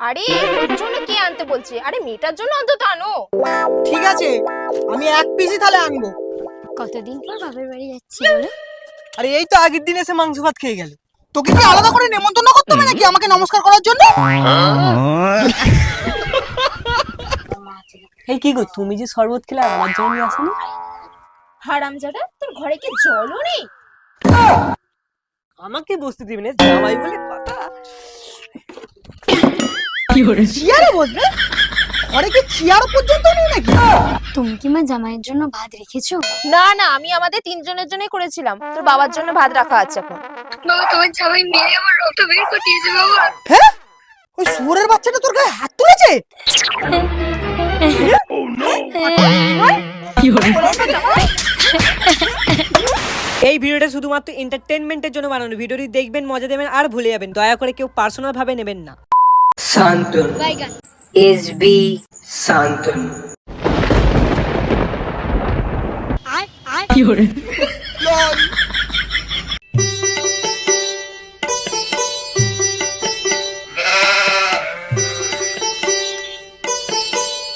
আরে ওর জন্য কে আনতে বলছে? আরে মেয়েটার জন্য অন্তত আনো। ঠিক আছে, আমি এক পিসই তাহলে আনবো। কতদিন পর বাপের বাড়ি যাচ্ছি বলো? আরে এই তো আগের দিন এসে মাংস ভাত খেয়ে গেল। তোকে কি আলাদা করে নেমন্তন্ন করতে হবে নাকি আমাকে নমস্কার করার জন্য? এই কি গো, তুমি যে শরবত খেলে আমার জন্য নিয়ে আসনি? হারামজাদা, তোর ঘরে কি জলও নেই? আমাকে বসতে দিবি না, জামাই বলে কথা। চেয়ারে বসবে? ঘরে কি চেয়ার পর্যন্ত নেই নাকি? তুমি কি মা জামাইয়ের জন্য ভাত রেখেছো? না না, আমি আমাদের তিনজনের জন্যই করেছিলাম। তোর বাবার জন্য ভাত রাখা আছে এখন। বাবা, তোমার জামাই মেরে আমার রক্ত বের করে দিয়েছে বাবা। হ্যাঁ, ওই শুয়োরের বাচ্চাটা তোর গায়ে হাত তুলেছে? এই ভিডিওটা শুধুমাত্র এন্টারটেনমেন্টের জন্য বানানো। ভিডিওটি দেখবেন, মজা দেবেন আর ভুলে যাবেন। দয়া করে কেউ পার্সোনাল ভাবে নেবেন না। শান্তন এসবি শান্তন।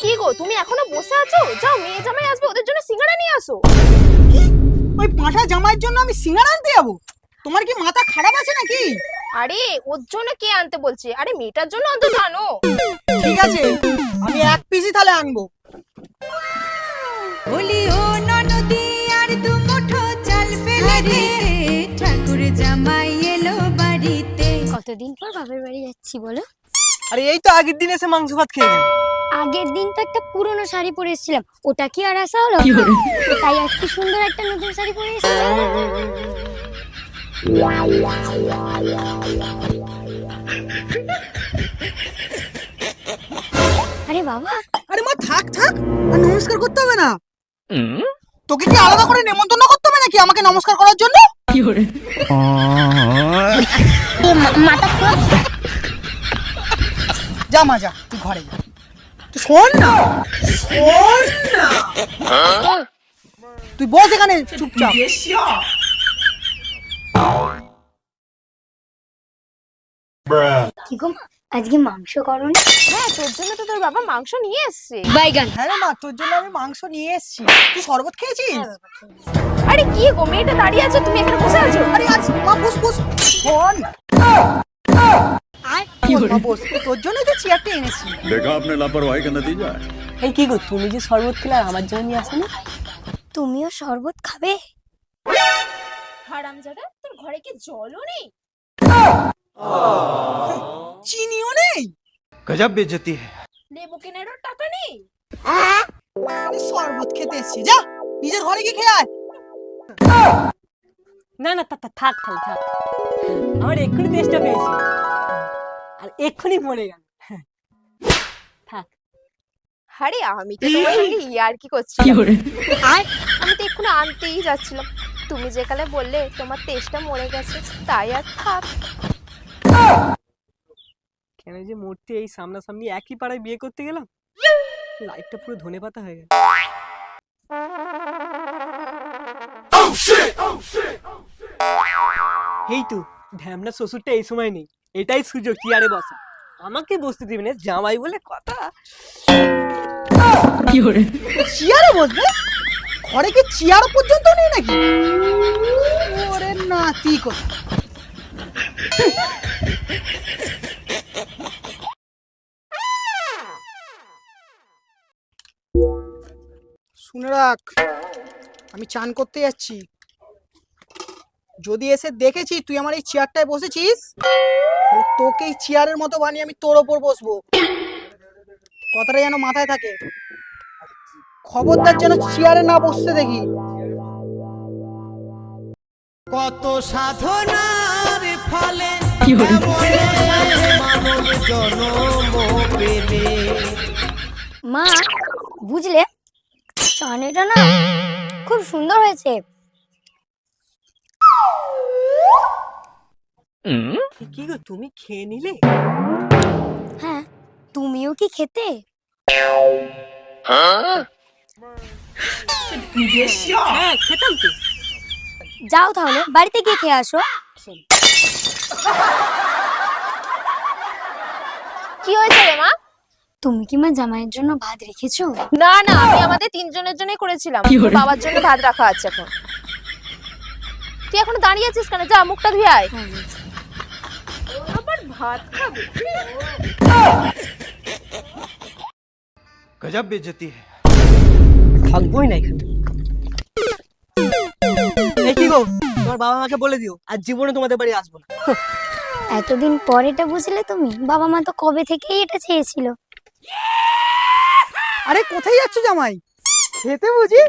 কি গো, তুমি এখনো বসে আছো? যাও, মেয়ে জামাই আসবে, ওদের জন্য সিঙ্গাড়া নিয়ে আসো। কি? ওই পাঁঠা জামাইয়ের জন্য আমি সিঙ্গারা আনতে যাবো? তোমার কি মাথা খারাপ আছে নাকি? আরে ওর জন্য কে আনতে বলছে? আরে মেয়েটার জন্য অন্তত আনো। ঠিক আছে, আমি এক পিসই তাহলে আনবো। বলি ও ননদি আর দু মুঠো চাল ফেলে দে, ঠাকুর জামাই এলো বাড়িতে। কতদিন পর বাপের বাড়ি যাচ্ছি বলো? আরে এই তো আগের দিন এসে মাংস ভাত খেয়ে গেল। আগের দিন তো একটা পুরনো শাড়ি পরে এসেছিলাম, ওটা কি আর আসা হলো? তাই আজকে সুন্দর একটা নতুন শাড়ি পরে এসেছি। আরে বাবা, আরে মা থাক থাক, আর নমস্কার করতে হবে না। তোকে কি আলাদা করে নেমন্তন্ন করতে হবে নাকি আমাকে নমস্কার করার জন্য? যা মা যা, তুই ঘরে যা। তুই শোন না, শোন না, তুই বস এখানে চুপচাপ। কি গো মা, আজকে মাংস করনি? হ্যাঁ, তোর জন্য তো তোর বাবা মাংস নিয়ে এসছে। বাইগান। হ্যাঁ রে মা, তোর জন্য আমি মাংস নিয়ে এসেছি। তুই শরবত খেয়েছিস? আরে কি গো, মেয়েটা দাঁড়িয়ে আছে, তুমি এখানে বসে আছো? আরে আজ মা বস বস, শোন বস মা বস, তোর জন্যই তো চেয়ারটা এনেছি। देखा आपने लापरवाही का नतीजा है। এই কি গো, তুমি যে শরবত খেলে আমার জন্য নিয়ে আসনি? তুমিও শরবত খাবে? হারামজাদা, তোর ঘরে কি জলও নেই? চিনিও নেই? गजब बेइज्जती है। লেবু কেনারও টাকা নেই? আমি শরবত খেতে এসেছি, যা নিজের ঘরে গিয়ে খেয়ে আয়। না না, থাক থাক থাক, আমার এক্ষুনি তেষ্টা পেয়েছে আর এক্ষুনি মরে গেল। থাক। আরে আমি তো তোমার সঙ্গে ইয়ার্কি করছিলাম। আমি তো এক্ষুনি আনতেই যাচ্ছিলাম, তুমি যে কালে বললে তোমার তেষ্টা মরে গেছে, তাই আর থাক। কেন যে মূর্তি এই সামনাসামনি একই পাড়ায় বিয়ে করতে গেলাম, লাইফটা পুরো ধনেপাতা হয়ে গেল। এই তো ঢ্যামনা শ্বশুরটা এই সময় নেই, এটাই সুযোগ চেয়ারে বসা। আমাকে বসতে দিবি না, জামাই বলে কথা। চেয়ারে বসবে? ঘরে কি চেয়ার পর্যন্ত নেই নাকি? ওরে নাতি কথা। শুনে রাখ, আমি চান করতে যাচ্ছি। যদি এসে দেখেছি তুই আমার এই চেয়ারটায় বসেছিস, তাহলে তোকে এই চেয়ারের মতো বানিয়ে আমি তোর ওপর বসবো। কথাটা যেন মাথায় থাকে। খবরদার যেন চেয়ারে না বসতে দেখি। কত সাধনার ফলে মা, বুঝলে চাটনিটা না খুব সুন্দর হয়েছে। কি গো, তুমি খেয়ে নিলে? হ্যাঁ, তুমিও কি খেতে? হ্যাঁ, খেতাম তো। যাও তাহলে বাড়িতে গিয়ে খেয়ে আসো। কি হয়েছে রে মা? তুমি কি মা জামাইয়ের জন্য ভাত রেখেছো? না না, আমি আমাদের তিনজনের জন্যই করেছিলাম। বাবার জন্য ভাত রাখা আছে এখন। তুই এখন দাঁড়িয়ে আছিস কেন? যা মুখটা ধুয়ে আয়। আবার ভাত খাবে? गजब बेइज्जती है। থাকবোই না এখানে। এই কি গো, তোমার বাবা মাকে বলে দিও আর জীবনে তোমাদের বাড়ি আসবো না। এতদিন পর এটা বুঝলে তুমি? বাবা মা তো কবে থেকেই এটা চেয়েছিল। আরে কোথায় যাচ্ছ জামাই? খেতে বুঝি?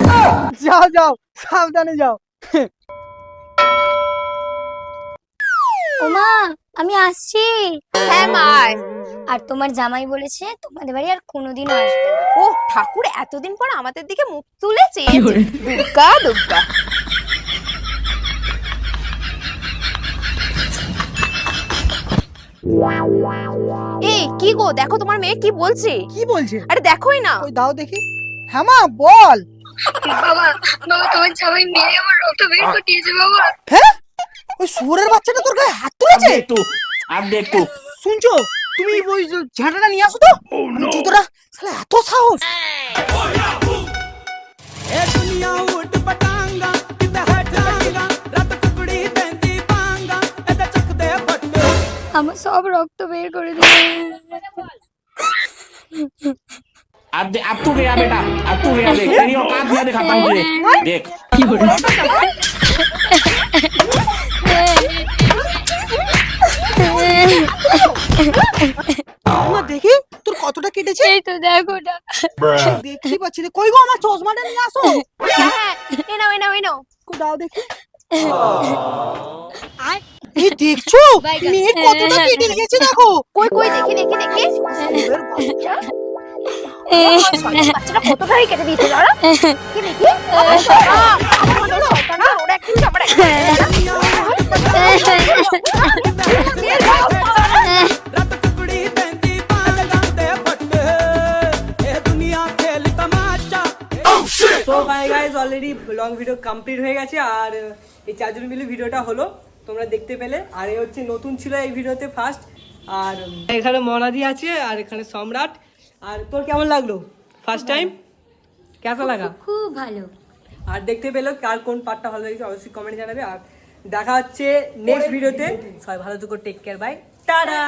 যাও যাও, সাবধানে যাও। ওমা, আমি আসছি। হ্যাঁ মা আয়। আর তোমার জামাই বলেছে তোমাদের বাড়ি আর কোনোদিন আসবে না। ও ঠাকুর এতদিন পর আমাদের দিকে মুখ তুলে চেয়েছে। দুর্গা দুর্গা। এই কি গো, দেখো তোমার মেয়ে কি বলছে। কি বলছে? আরে দেখোই না। ওই দাও দেখি। হ্যাঁ মা বল। বাবা বাবা তোমার জামাই মেরে আমার রক্ত বের করে দিয়েছে বাবা। হ্যাঁ, ওই শুয়োরের বাচ্চাটা তোর গায়ে হাত তুলেছে? শুনছো? তুমি ওই ঝাঁটাটা নিয়ে আসো তো। জুতোটা শালা এত সাহস। আমার সব রক্ত বের করে দিল। अब तू गया बेटा, अब तू गया। देख तेरी औकात मैं दिखाता हूँ तुझे। देख মা দেখি তোর কতটা কেটেছে। এই তো দেখো না। দেখি পাচ্ছি না। কই গো আমার চশমাটা নিয়ে আসো। হ্যাঁ এ নাও এ নাও এ নাও। কই দাও দেখি। এই দেখছো মেয়ে কতটা কেটে গেছে দেখো। কই কই দেখি দেখি দেখি। শুয়োরের বাচ্চা। বাচ্চাটা কতটাই কেটে দিয়েছে দাঁড়া। কি দেখি? আমার শয়তান, আমার শয়তান, ওরা একদিন আমার so guys already long video complete হয়ে গেছে আর এই চারজন মিলে ভিডিওটা হলো, তোমরা দেখতে পেলে। আর এই হচ্ছে নতুন ছিল এই ভিডিওতে ফার্স্ট। আর এখানে মনাদি আছে আর এখানে সম্রাট। আর তোর কেমন লাগলো ফার্স্ট টাইম? কেমন লাগা? খুব ভালো। আর দেখতে পেলো কার কোন পার্টটা ভালো লেগেছে অবশ্যই কমেন্টে জানাবে। আর দেখা হচ্ছে নেক্সট ভিডিওতে। সবাই ভালো থেকো, টেক কেয়ার, বাই, টাটা।